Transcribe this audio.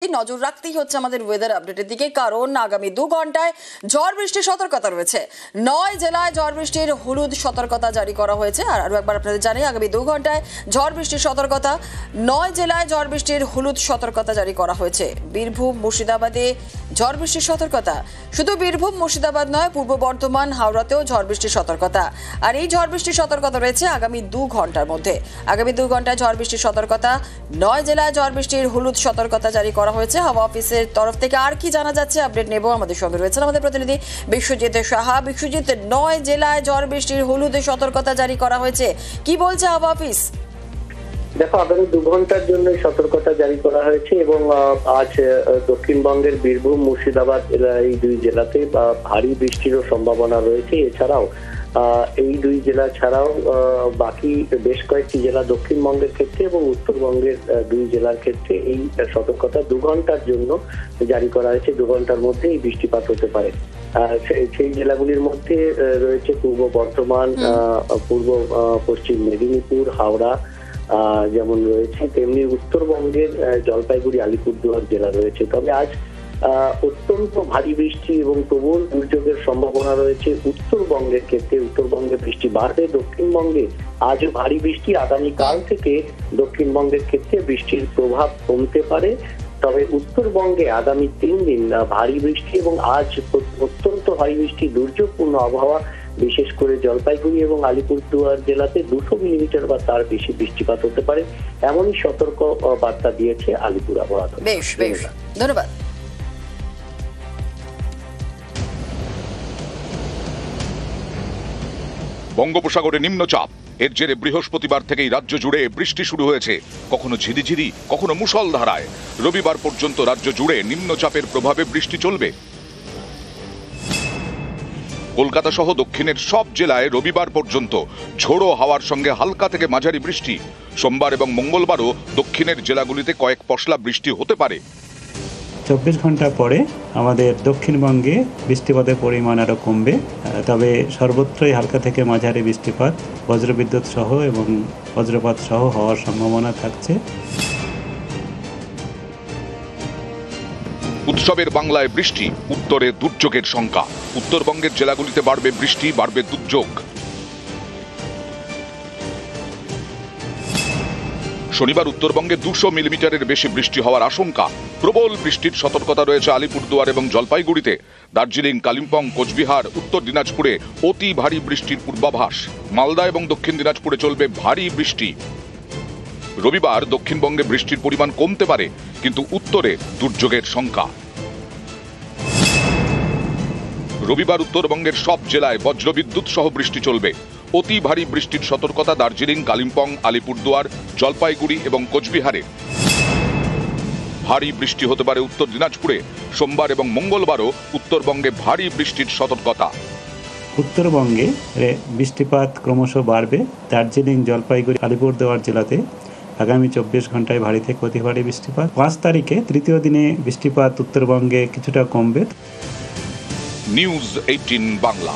নজর রাখতেই হচ্ছে আমাদের ওয়েদার আপডেটের দিকে, কারণ আগামী 2 ঘন্টায় ঝড় বৃষ্টির সতর্কতা রয়েছে। 9 জেলায় ঝড় বৃষ্টির হলুদ সতর্কতা জারি করা হয়েছে। আর আরো একবার আপনাদের জানাই, আগামী 2 ঘন্টায় ঝড় বৃষ্টির সতর্কতা, 9 জেলায় ঝড় বৃষ্টির হলুদ সতর্কতা জারি করা হয়েছে। বীরভূম, মুর্শিদাবাদে ঝড় বৃষ্টির সতর্কতা। শুধু বীরভূম, মুর্শিদাবাদ নয়, পূর্ব বর্ধমান, হাওড়াতেও ঝড় বৃষ্টির সতর্কতা। আর এই ঝড় বৃষ্টির সতর্কতা রয়েছে আগামী 2 ঘন্টার মধ্যে। আগামী 2 ঘন্টায় ঝড় বৃষ্টির সতর্কতা, 9 জেলায় ঝড় বৃষ্টির হলুদ সতর্কতা জারি করা হয়েছে হাওয়া অফিসের তরফ থেকে। আর কি জানা যাচ্ছে আপডেট নেব, আমাদের সঙ্গে রয়েছেন আমাদের প্রতিনিধি বিশ্বজিৎ সাহা। বিশ্বজিৎ, 9 জেলায় ঝড় বৃষ্টির হলুদ সতর্কতা জারি করা হয়েছে, কি বলছে হাওয়া অফিস? দেখো, আগামী 2 ঘন্টার জন্য সতর্কতা জারি করা হয়েছে এবং আজ দক্ষিণবঙ্গের বীরভূম, মুর্শিদাবাদ এই 2 জেলাতে ভারী বৃষ্টিরও সম্ভাবনা রয়েছে। এছাড়াও এই 2 জেলা ছাড়াও বাকি বেশ কয়েকটি জেলা দক্ষিণবঙ্গের ক্ষেত্রে এবং উত্তরবঙ্গের 2 জেলার ক্ষেত্রে এই সতর্কতা 2 ঘন্টার জন্য জারি করা হয়েছে। 2 ঘন্টার মধ্যে এই বৃষ্টিপাত হতে পারে। সেই জেলাগুলির মধ্যে রয়েছে পূর্ব বর্ধমান, পূর্ব পশ্চিম মেদিনীপুর, হাওড়া যেমন রয়েছে, তেমনি উত্তরবঙ্গের জলপাইগুড়ি, আলিপুরদুয়ার জেলা রয়েছে। তবে আজ অত্যন্ত ভারী বৃষ্টি এবং প্রবল দুর্যোগের সম্ভাবনা রয়েছে উত্তরবঙ্গের ক্ষেত্রে। উত্তরবঙ্গে বৃষ্টি বাড়বে। দক্ষিণবঙ্গে আজও ভারী বৃষ্টি, আগামীকাল থেকে দক্ষিণবঙ্গের ক্ষেত্রে বৃষ্টির প্রভাব কমতে পারে। তবে উত্তরবঙ্গে আগামী 3 দিন ভারী বৃষ্টি এবং আজ অত্যন্ত ভারী বৃষ্টি, দুর্যোগপূর্ণ আবহাওয়া। বিশেষ করে জলপাইগুড়ি এবং আলিপুরদুয়ার জেলাতে 200 মিলিমিটার বা তার বেশি বৃষ্টিপাত হতে পারে, এমনই সতর্ক বার্তা দিয়েছে আলিপুর আবহাওয়া দপ্তর। বেশ বেশ, ধন্যবাদ। বঙ্গোপসাগরে নিম্নচাপ, এর জেরে বৃহস্পতিবার থেকেই রাজ্য জুড়ে বৃষ্টি শুরু হয়েছে, কখনো ঝিরিঝিরি, কখনো মুষলধারায়। রবিবার পর্যন্ত রাজ্য জুড়ে নিম্নচাপের প্রভাবে বৃষ্টি চলবে। কলকাতা সহ দক্ষিণের সব জেলায় রবিবার পর্যন্ত ঝোড়ো হাওয়ার সঙ্গে হালকা থেকে মাঝারি বৃষ্টি। সোমবার এবং মঙ্গলবারও দক্ষিণের জেলাগুলিতে কয়েক পশলা বৃষ্টি হতে পারে। 24 ঘন্টা পরে আমাদের দক্ষিণবঙ্গে বৃষ্টিপাতের পরিমাণ আরও কমবে, তবে সর্বত্রই হালকা থেকে মাঝারি বৃষ্টিপাত, বজ্রবিদ্যুৎ সহ এবং বজ্রপাত সহ হওয়ার সম্ভাবনা থাকছে। উৎসবের বাংলায় বৃষ্টি, উত্তরে দুর্যোগের শঙ্কা। উত্তরবঙ্গের জেলাগুলিতে বাড়বে বৃষ্টি, বাড়বে দুর্যোগ। শনিবার উত্তরবঙ্গে 200 মিলিমিটারের বেশি বৃষ্টি হওয়ার আশঙ্কা। প্রবল বৃষ্টির সতর্কতা রয়েছে আলিপুরদুয়ার এবং জলপাইগুড়িতে। দার্জিলিং, কালিম্পং, কোচবিহার, উত্তর দিনাজপুরে অতি ভারী বৃষ্টির পূর্বাভাস। মালদা এবং দক্ষিণ দিনাজপুরে চলবে ভারী বৃষ্টি। রবিবার দক্ষিণবঙ্গে বৃষ্টির পরিমাণ কমতে পারে, কিন্তু উত্তরে দুর্যোগের শঙ্কা। রবিবার উত্তরবঙ্গের সব জেলায় বজ্রবিদ্যুৎ সহ বৃষ্টি চলবে। অতি ভারী বৃষ্টির সতর্কতা দার্জিলিং, কালিম্পং, আলিপুরদুয়ার, জলপাইগুড়ি এবং কোচবিহারে। ভারী বৃষ্টি হতে পারে উত্তর দিনাজপুরে। সোমবার এবং মঙ্গলবারও উত্তরবঙ্গে ভারী বৃষ্টির সতর্কতা। উত্তরবঙ্গে বৃষ্টিপাত ক্রমশ বাড়বে। দার্জিলিং, জলপাইগুড়ি, আলিপুরদুয়ার জেলাতে আগামী 24 ঘন্টায় ভারী থেকে অতি ভারী বৃষ্টিপাত। 5 তারিখে তৃতীয় দিনে বৃষ্টিপাত উত্তরবঙ্গে কিছুটা কমবে। নিউজ 18 বাংলা।